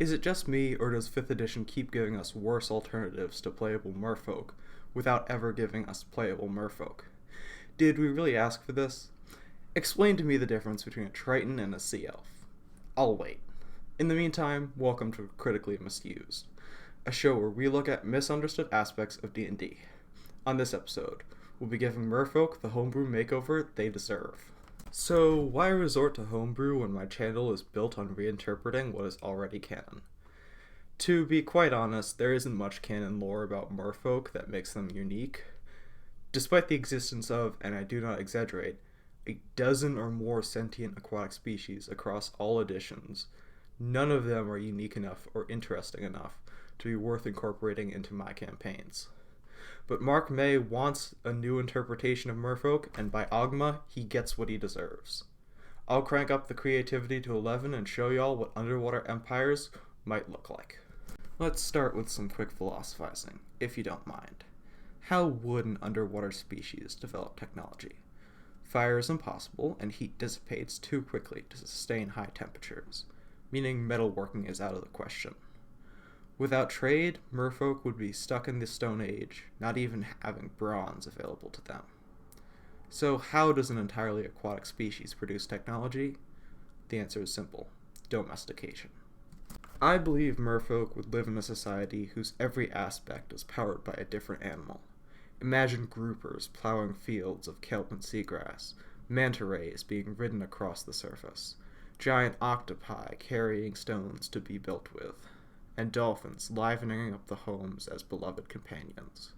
Is it just me, or does 5th edition keep giving us worse alternatives to playable Merfolk without ever giving us playable Merfolk? Did we really ask for this? Explain to me the difference between a Triton and a Sea Elf. I'll wait. In the meantime, welcome to Critically Misused, a show where we look at misunderstood aspects of D&D. On this episode, we'll be giving Merfolk the homebrew makeover they deserve. So, why resort to homebrew when my channel is built on reinterpreting what is already canon? To be quite honest, there isn't much canon lore about Merfolk that makes them unique. Despite the existence of, and I do not exaggerate, a dozen or more sentient aquatic species across all editions, none of them are unique enough or interesting enough to be worth incorporating into my campaigns. But Mark May wants a new interpretation of Merfolk, and by Ogma, he gets what he deserves. I'll crank up the creativity to 11 and show y'all what underwater empires might look like. Let's start with some quick philosophizing, if you don't mind. How would an underwater species develop technology? Fire is impossible, and heat dissipates too quickly to sustain high temperatures, meaning metalworking is out of the question. Without trade, Merfolk would be stuck in the Stone Age, not even having bronze available to them. So how does an entirely aquatic species produce technology? The answer is simple: domestication. I believe Merfolk would live in a society whose every aspect is powered by a different animal. Imagine groupers plowing fields of kelp and seagrass, manta rays being ridden across the surface, giant octopi carrying stones to be built with, and dolphins livening up the homes as beloved companions.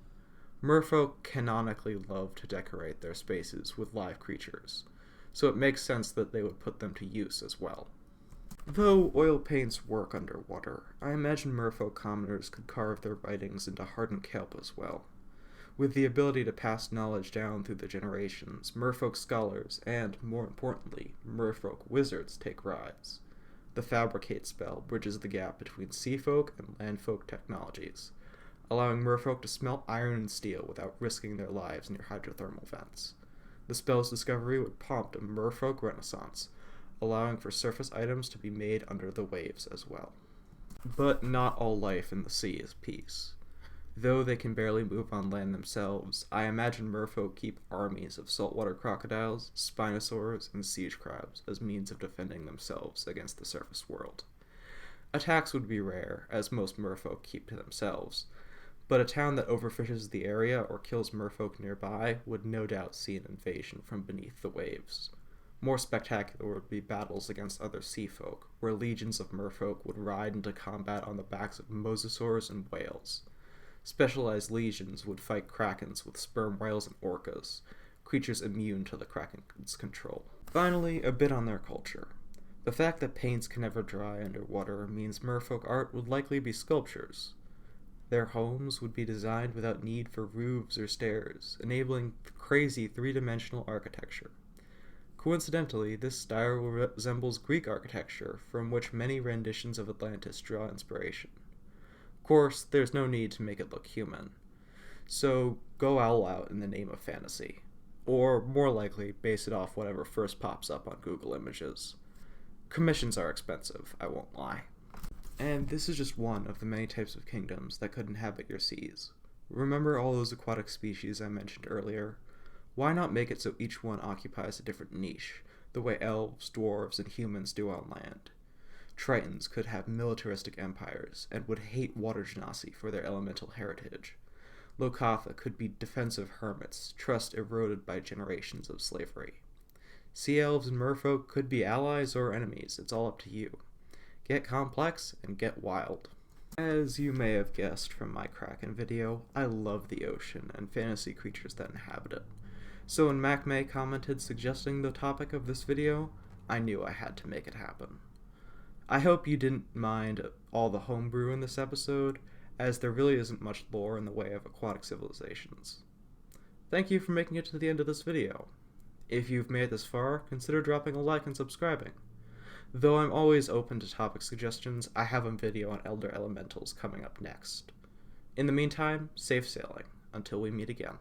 Merfolk canonically love to decorate their spaces with live creatures, so it makes sense that they would put them to use as well. Though oil paints work underwater, I imagine Merfolk commoners could carve their writings into hardened kelp as well. With the ability to pass knowledge down through the generations, Merfolk scholars and, more importantly, Merfolk wizards take rise. The Fabricate spell bridges the gap between seafolk and landfolk technologies, allowing Merfolk to smelt iron and steel without risking their lives near hydrothermal vents. The spell's discovery would prompt a Merfolk renaissance, allowing for surface items to be made under the waves as well. But not all life in the sea is peace. Though they can barely move on land themselves, I imagine Merfolk keep armies of saltwater crocodiles, spinosaurs, and siege crabs as means of defending themselves against the surface world. Attacks would be rare, as most Merfolk keep to themselves, but a town that overfishes the area or kills Merfolk nearby would no doubt see an invasion from beneath the waves. More spectacular would be battles against other seafolk, where legions of Merfolk would ride into combat on the backs of mosasaurs and whales. Specialized legions would fight krakens with sperm whales and orcas, creatures immune to the kraken's control. Finally, a bit on their culture. The fact that paints can never dry underwater means Merfolk art would likely be sculptures. Their homes would be designed without need for roofs or stairs, enabling crazy three-dimensional architecture. Coincidentally, this style resembles Greek architecture, from which many renditions of Atlantis draw inspiration. Of course, there's no need to make it look human, so go all out in the name of fantasy. Or, more likely, base it off whatever first pops up on Google Images. Commissions are expensive, I won't lie. And this is just one of the many types of kingdoms that could inhabit your seas. Remember all those aquatic species I mentioned earlier? Why not make it so each one occupies a different niche, the way elves, dwarves, and humans do on land? Tritons could have militaristic empires and would hate water genasi for their elemental heritage. Lokatha could be defensive hermits, trust eroded by generations of slavery. Sea elves and merfolk could be allies or enemies, it's all up to you. Get complex and get wild. As you may have guessed from my Kraken video, I love the ocean and fantasy creatures that inhabit it. So when Mac May commented suggesting the topic of this video, I knew I had to make it happen. I hope you didn't mind all the homebrew in this episode, as there really isn't much lore in the way of aquatic civilizations. Thank you for making it to the end of this video. If you've made it this far, consider dropping a like and subscribing. Though I'm always open to topic suggestions, I have a video on Elder Elementals coming up next. In the meantime, safe sailing, until we meet again.